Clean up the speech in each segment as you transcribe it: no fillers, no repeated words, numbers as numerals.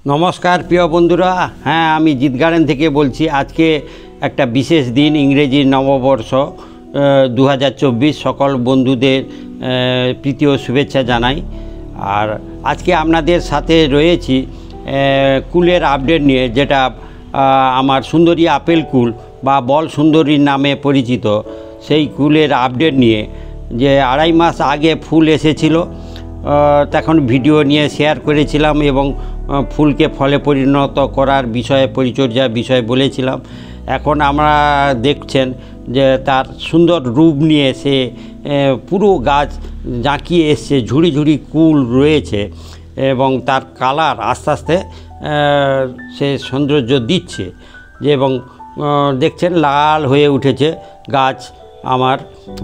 नमस्कार प्रिय बंधुरा। हाँ आमी जित गार्डन थेके बोलছি। आज के एक विशेष दिन इंग्रेजी नवबर्ष 2024 सकल बंधुदेर प्रीति और शुभेच्छा जानाई। और आज के आपनादेर साथे रयेछि कुलेर आपडेट निये, जेटा आमार सुंदरी आपेल कुल बा बल सुंदरी नामे परिचित सेई कुलेर आपडेट निये जे आढ़ाई मास आगे फुल एसेछिलो तखन भिडियो निये शेयर करेछिलाम एबं फुल के फले परिणत करार विषय परिचर्या विषय बोलेछिलाम। एखन आमरा देखछेन जे तार सुंदर रूप निये से पुरो गाछ जाँकिए एसছে, झुड़ी झुड़ी कुल रयेছে एबं तार कालार आस्ते आस्ते से सौंदर्य दिচ্ছে जे एबं देखছেন लाल हये उठेছে गाछ। आमार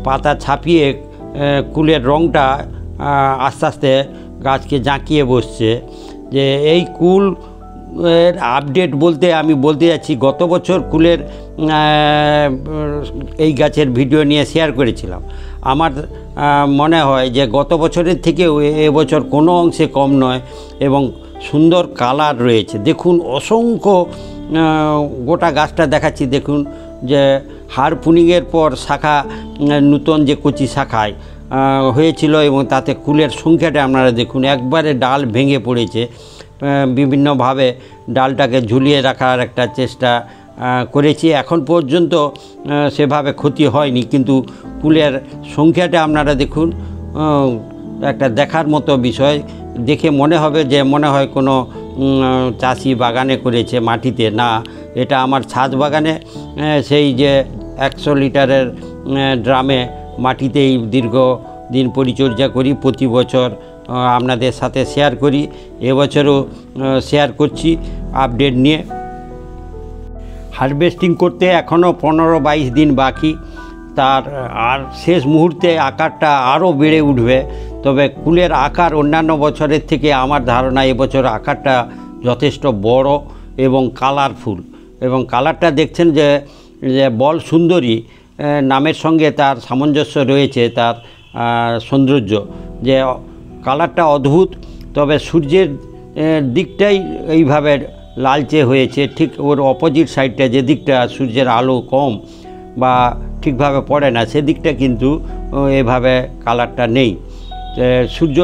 पाता छापिए कुलेर रंगटा आस्ते आस्ते गाछ के जाँकिए बसছে। যে এই কুল এর আপডেট বলতে আমি বলতে যাচ্ছি, গত বছর কুলের এই গাছের ভিডিও নিয়ে শেয়ার করেছিলাম। আমার মনে হয় যে গত বছরের থেকেও এবছর কোনো অংশে কম নয় এবং সুন্দর কালার রয়েছে। দেখুন অসংখ্য গোটা গাছটা দেখাচ্ছি। দেখুন যে হারপুনিংয়ের পর শাখা নূতন যে কচি শাখায় হয়েছিল এবং তাতে কুলের সংখ্যাটা আপনারা দেখুন একবারে ডাল ভেঙে পড়েছে। বিভিন্নভাবে ডালটাকে ঝুলিয়ে রাখার একটা চেষ্টা করেছি, এখন পর্যন্ত সেভাবে ক্ষতি হয়নি, কিন্তু কুলের সংখ্যাটা আপনারা দেখুন একটা দেখার মতো বিষয়। দেখে মনে হবে যে মনে হয় কোনো চাষি বাগানে করেছে মাটিতে, না এটা আমার ছাদ বাগানে সেই যে 100 লিটারের ড্রামে মাটিতেই দীর্ঘদিন পরিচর্যা করি, প্রতি বছর আপনাদের সাথে শেয়ার করি। এবছরও শেয়ার করছি আপডেট নিয়ে। হারভেস্টিং করতে এখনও 15-22 দিন বাকি, তার আর শেষ মুহূর্তে আকারটা আরও বেড়ে উঠবে। তবে কুলের আকার অন্যান্য বছরের থেকে আমার ধারণা এবছর আকারটা যথেষ্ট বড় এবং কালারফুল, এবং কালারটা দেখছেন যে বল সুন্দরী নামের সঙ্গে তার সামঞ্জস্য রয়েছে, তার সৌন্দর্য যে কালারটা অদ্ভুত। তবে সূর্যের দিকটাই এইভাবে লালচে হয়েছে, ঠিক ওর অপোজিট সাইডটা যে দিকটা সূর্যের আলো কম বা ঠিকভাবে পড়ে না সেদিকটা কিন্তু এভাবে কালারটা নেই। সূর্য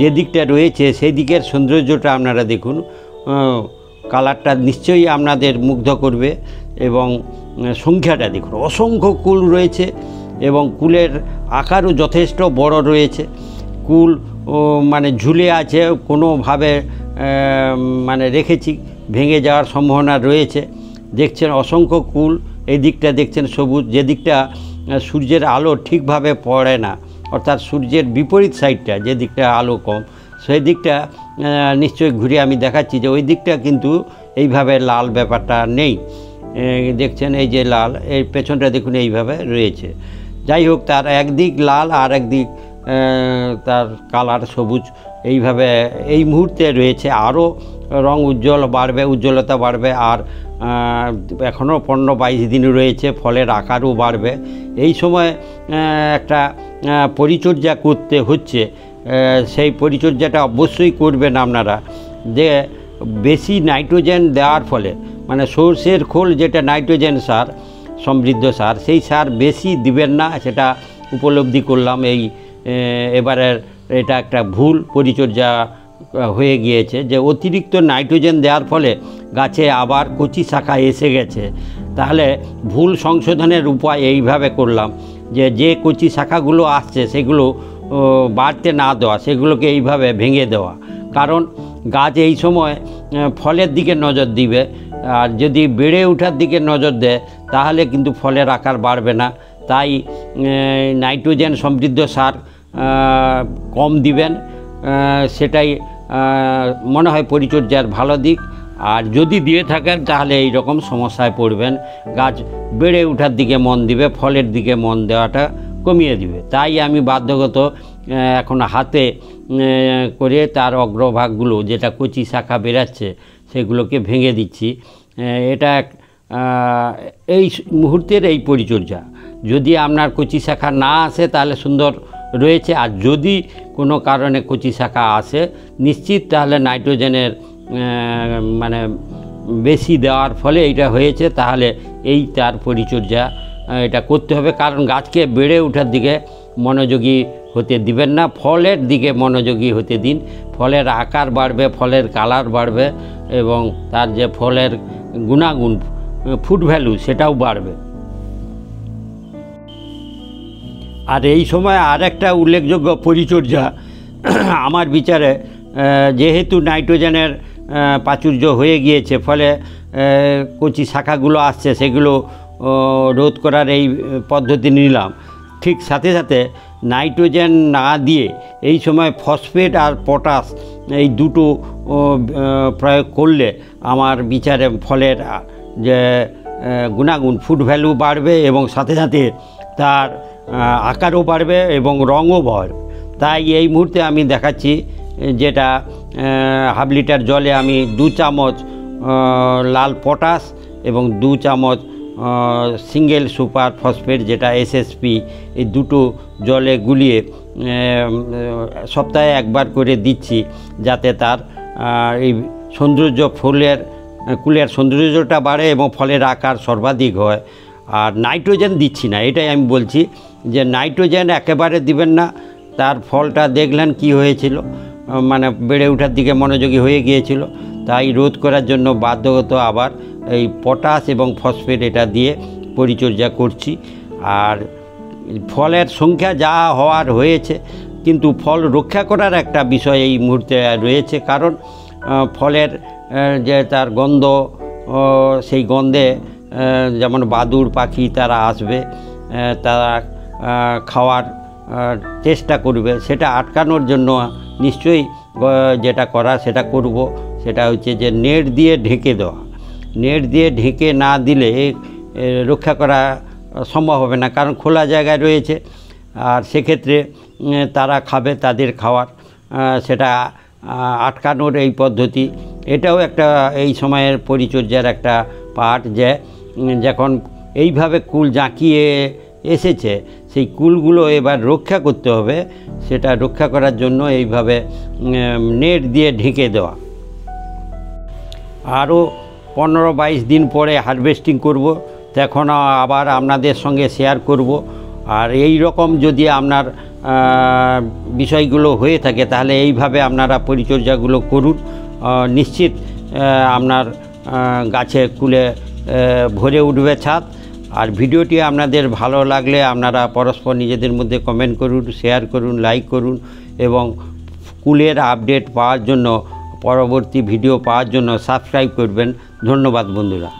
যে দিকটা রয়েছে সেই দিকের সৌন্দর্যটা আপনারা দেখুন, কালারটা নিশ্চয়ই আপনাদের মুগ্ধ করবে। এবং সংখ্যাটা দেখুন অসংখ্য কুল রয়েছে এবং কুলের আকারও যথেষ্ট বড় রয়েছে। কুল মানে ঝুলে আছে, কোনোভাবে মানে রেখেছি ভেঙে যাওয়ার সম্ভাবনা রয়েছে। দেখছেন অসংখ্য কুল, এই দিকটা দেখছেন সবুজ, যে দিকটা সূর্যের আলো ঠিকভাবে পড়ে না, অর্থাৎ সূর্যের বিপরীত সাইডটা যে দিকটা আলো কম সেই দিকটা নিশ্চয়ই ঘুরে আমি দেখাচ্ছি যে ওই দিকটা কিন্তু এইভাবে লাল ব্যাপারটা নেই। দেখছেন এই যে লাল, এই পেছনটা দেখুন এইভাবে রয়েছে। যাই হোক, তার একদিক লাল আর একদিক তার কালার সবুজ এইভাবে এই মুহূর্তে রয়েছে। আরও রং উজ্জ্বলতা বাড়বে। আর এখনও 15-22 দিন রয়েছে, ফলের আকারও বাড়বে। এই সময় একটা পরিচর্যা করতে হচ্ছে, সেই পরিচর্যাটা অবশ্যই করবেন আপনারা। যে বেশি নাইট্রোজেন দেওয়ার ফলে, মানে সর্ষের খোল যেটা নাইট্রোজেন সার সমৃদ্ধ সার, সেই সার বেশি দিবেন না, সেটা উপলব্ধি করলাম। এবারের এটা একটা ভুল পরিচর্যা হয়ে গিয়েছে যে অতিরিক্ত নাইট্রোজেন দেওয়ার ফলে গাছে আবার কচি শাখা এসে গেছে। তাহলে ভুল সংশোধনের উপায় এইভাবে করলাম যে কচি শাখাগুলো আসছে সেগুলো বাড়তে না দেওয়া, সেগুলোকে এইভাবে ভেঙে দেওয়া। কারণ গাছ এই সময় ফলের দিকে নজর দিবে, আর যদি বেড়ে ওঠার দিকে নজর দেয় তাহলে কিন্তু ফলের আকার বাড়বে না। তাই নাইট্রোজেন সমৃদ্ধ সার কম দিবেন, সেটাই মনে হয় পরিচর্যার ভালো দিক। আর যদি দিয়ে থাকেন তাহলে এই রকম সমস্যায় পড়বেন, গাছ বেড়ে ওঠার দিকে মন দিবে, ফলের দিকে মন দেওয়াটা কমিয়ে দিবে। তাই আমি বাধ্যগত এখন হাতে করে তার অগ্রভাগগুলো যেটা কচি শাখা বেরাচ্ছে সেগুলোকে ভেঙে দিচ্ছি। এটা এই মুহূর্তের এই পরিচর্যা। যদি আপনার কচি শাখা না আসে তাহলে সুন্দর রয়েছে, আর যদি কোনো কারণে কচি শাখা আসে নিশ্চিত তাহলে নাইট্রোজেনের মানে বেশি দেওয়ার ফলে এইটা হয়েছে। তাহলে এই তার পরিচর্যা এটা করতে হবে, কারণ গাছকে বেড়ে ওঠার দিকে মনোযোগী হতে দিবেন না, ফলের দিকে মনোযোগী হতে দিন। ফলের আকার বাড়বে, ফলের কালার বাড়বে এবং তার যে ফলের গুণাগুণ, ফুড ভ্যালু, সেটাও বাড়বে। আর এই সময় আর একটা উল্লেখযোগ্য পরিচর্যা আমার বিচারে, যেহেতু নাইট্রোজেনের প্রাচুর্য হয়ে গিয়েছে, ফলে কচি শাখাগুলো আসছে, সেগুলো রোধ করার এই পদ্ধতি নিলাম। ঠিক সাথে সাথে নাইট্রোজেন না দিয়ে এই সময় ফসফেট আর পটাশ এই দুটো প্রয়োগ করলে আমার বিচারে ফলের যে গুণাগুণ, ফুড ভ্যালু বাড়বে এবং সাথে সাথে তার আকারও বাড়বে এবং রঙও বাড়বে। তাই এই মুহূর্তে আমি দেখাচ্ছি, যেটা হাফ লিটার জলে আমি 2 চামচ লাল পটাশ এবং 2 চামচ সিঙ্গেল সুপার ফসফেট যেটা এসএসপি, এই দুটো জলে গুলিয়ে সপ্তাহে একবার করে দিচ্ছি, যাতে তার এই সৌন্দর্য, কুলের সৌন্দর্যটা বাড়ে এবং ফলের আকার সর্বাধিক হয়। আর নাইট্রোজেন দিচ্ছি না, এটাই আমি বলছি যে নাইট্রোজেন একেবারে দিবেন না। তার ফলটা দেখলেন কি হয়েছিল, মানে বেড়ে ওঠার দিকে মনোযোগী হয়ে গিয়েছিল। তাই রোধ করার জন্য বাধ্যগত আবার এই পটাশ এবং ফসফেট এটা দিয়ে পরিচর্যা করছি। আর ফলের সংখ্যা যা হওয়ার হয়েছে, কিন্তু ফল রক্ষা করার একটা বিষয় এই মুহূর্তে রয়েছে, কারণ ফলের যে তার গন্ধ, সেই গন্ধে যেমন বাদুড় পাখি তারা আসবে, তারা খাওয়ার চেষ্টা করবে, সেটা আটকানোর জন্য নিশ্চয়ই যেটা করা সেটা করব। সেটা হচ্ছে যে নেট দিয়ে ঢেকে দেওয়া। নেট দিয়ে ঢেকে না দিলে রক্ষা করা সম্ভব হবে না, কারণ খোলা জায়গায় রয়েছে। আর সেক্ষেত্রে তারা খাবে, তাদের খাওয়ার সেটা আটকানোর এই পদ্ধতি, এটাও একটা এই সময়ের পরিচর্যার একটা পার্ট। যে যখন এইভাবে কুল জাঁকিয়ে এসেছে, সেই কুলগুলো এবার রক্ষা করতে হবে। সেটা রক্ষা করার জন্য এইভাবে নেট দিয়ে ঢেকে দেওয়া। আরও 15-22 দিন পরে হারভেস্টিং করব, তখন আবার আপনাদের সঙ্গে শেয়ার করব। আর এই রকম যদি আপনার বিষয়গুলো হয়ে থাকে, তাহলে এইভাবে আপনারা পরিচর্যাগুলো করুন, নিশ্চিত আপনার গাছে কুলে ভরে উঠবে ছাদ। আর ভিডিওটি আপনাদের ভালো লাগলে আপনারা পরস্পর নিজেদের মধ্যে কমেন্ট করুন, শেয়ার করুন, লাইক করুন এবং কুলের আপডেট পাওয়ার জন্য, পরবর্তী ভিডিও পাওয়ার জন্য সাবস্ক্রাইব করবেন। ধন্যবাদ বন্ধুরা।